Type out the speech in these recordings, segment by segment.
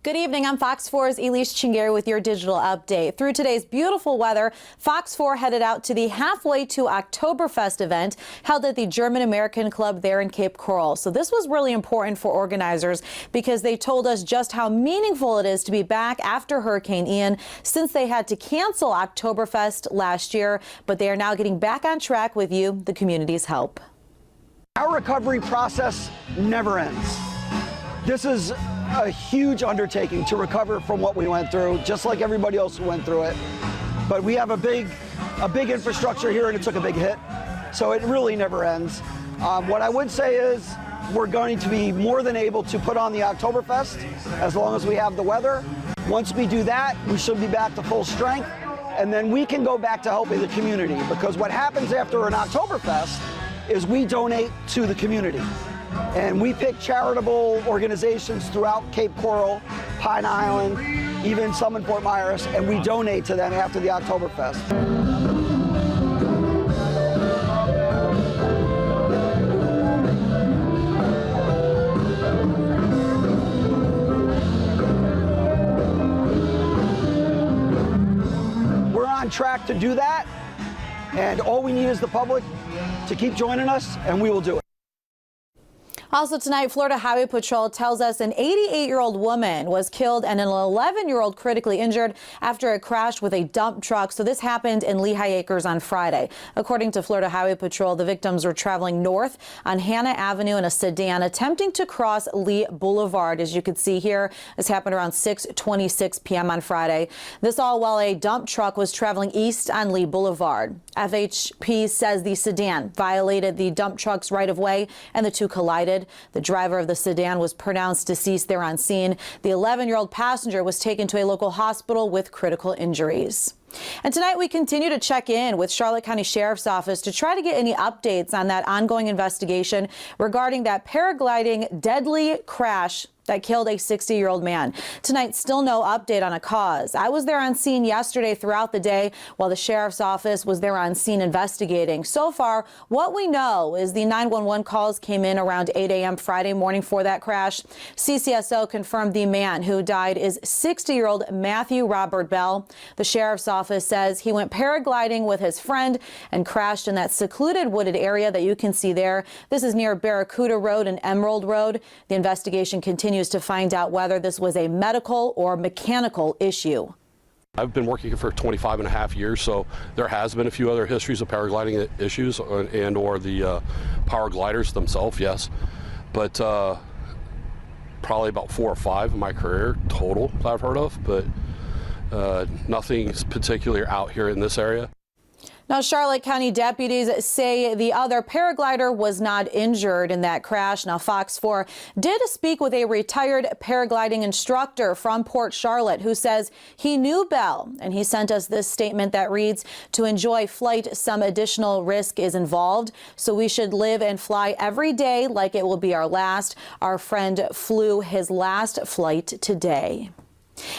Good evening. I'm Fox 4's Elise Chingari with your digital update. Through today's beautiful weather, Fox 4 headed out to the Halfway to Oktoberfest event held at the German-American Club there in Cape Coral. So this was really important for organizers because they told us just how meaningful it is to be back after Hurricane Ian, since they had to cancel Oktoberfest last year. But they are now getting back on track with you, the community's help. Our recovery process never ends. This is a huge undertaking to recover from what we went through, just like everybody else who went through it. But we have a big infrastructure here, and it took a big hit, so it really never ends. What I would say is we're going to be more than able to put on the Oktoberfest as long as we have the weather. Once we do that, we should be back to full strength, and then we can go back to helping the community, because what happens after an Oktoberfest is we donate to the community. And we pick charitable organizations throughout Cape Coral, Pine Island, even some in Fort Myers, and we donate to them after the Oktoberfest. We're on track to do that, and all we need is the public to keep joining us, and we will do it. Also tonight, Florida Highway Patrol tells us an 88-year-old woman was killed and an 11-year-old critically injured after a crash with a dump truck. So this happened in Lehigh Acres on Friday. According to Florida Highway Patrol, the victims were traveling north on Hannah Avenue in a sedan, attempting to cross Lee Boulevard. As you can see here, this happened around 6:26 p.m. on Friday. This all while a dump truck was traveling east on Lee Boulevard. FHP says the sedan violated the dump truck's right-of-way and the two collided. The driver of the sedan was pronounced deceased there on scene. The 11-year-old passenger was taken to a local hospital with critical injuries. And tonight we continue to check in with Charlotte County Sheriff's Office to try to get any updates on that ongoing investigation regarding that paragliding deadly crash that killed a 60-year-old man. Tonight, still no update on a cause. I was there on scene yesterday throughout the day while the sheriff's office was there on scene investigating. So far, what we know is the 911 calls came in around 8 a.m. Friday morning for that crash. CCSO confirmed the man who died is 60-year-old Matthew Robert Bell. The sheriff's office says he went paragliding with his friend and crashed in that secluded wooded area that you can see there. This is near Barracuda Road and Emerald Road. The investigation continues to find out whether this was a medical or mechanical issue. I've been working for 25 and a half years, so there has been a few other histories of paragliding issues and or the power gliders themselves, yes. But probably about 4 or 5 in my career total that I've heard of, but nothing particular out here in this area. Now, Charlotte County deputies say the other paraglider was not injured in that crash. Now, Fox 4 did speak with a retired paragliding instructor from Port Charlotte who says he knew Bell, and he sent us this statement that reads, "To enjoy flight, some additional risk is involved, so we should live and fly every day like it will be our last. Our friend flew his last flight today."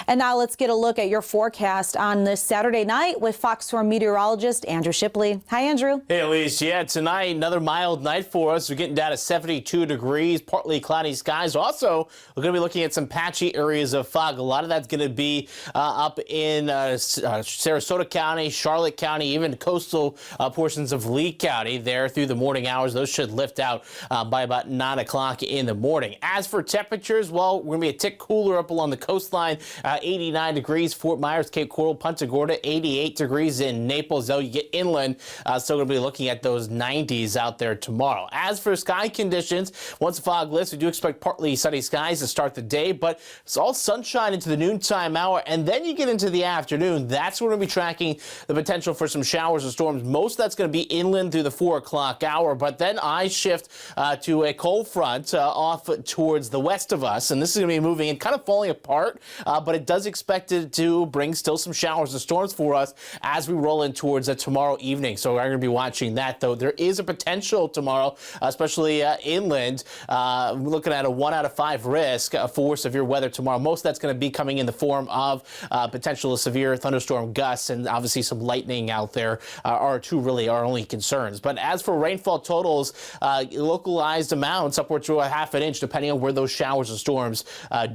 And now let's get a look at your forecast on this Saturday night with Fox 4 meteorologist Andrew Shipley. Hi, Andrew. Hey, Elise. Yeah, tonight, another mild night for us. We're getting down to 72 degrees, partly cloudy skies. Also, we're going to be looking at some patchy areas of fog. A lot of that's going to be up in Sarasota County, Charlotte County, even coastal portions of Lee County there through the morning hours. Those should lift out by about 9 o'clock in the morning. As for temperatures, well, we're going to be a tick cooler up along the coastline. 89 degrees, Fort Myers, Cape Coral, Punta Gorda, 88 degrees in Naples. Though you get inland, still going to be looking at those 90s out there tomorrow. As for sky conditions, once the fog lifts, we do expect partly sunny skies to start the day, but it's all sunshine into the noontime hour, and then you get into the afternoon. That's where we're going to be tracking the potential for some showers and storms. Most of that's going to be inland through the 4 o'clock hour, but then I shift to a cold front off towards the west of us, and this is going to be moving and kind of falling apart. But it does expect it to bring still some showers and storms for us as we roll in towards tomorrow evening. So we're going to be watching that, though. There is a potential tomorrow, especially inland. We're looking at a 1 out of 5 risk for severe weather tomorrow. Most of that's going to be coming in the form of potential severe thunderstorm gusts, and obviously some lightning out there are really our only concerns. But as for rainfall totals, localized amounts upwards to a half an inch, depending on where those showers and storms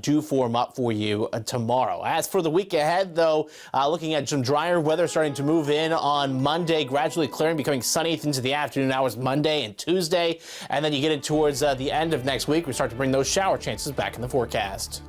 do form up for you tomorrow. As for the week ahead, though, looking at some drier weather starting to move in on Monday, gradually clearing, becoming sunny into the afternoon hours Monday and Tuesday. And then you get it towards the end of next week, we start to bring those shower chances back in the forecast.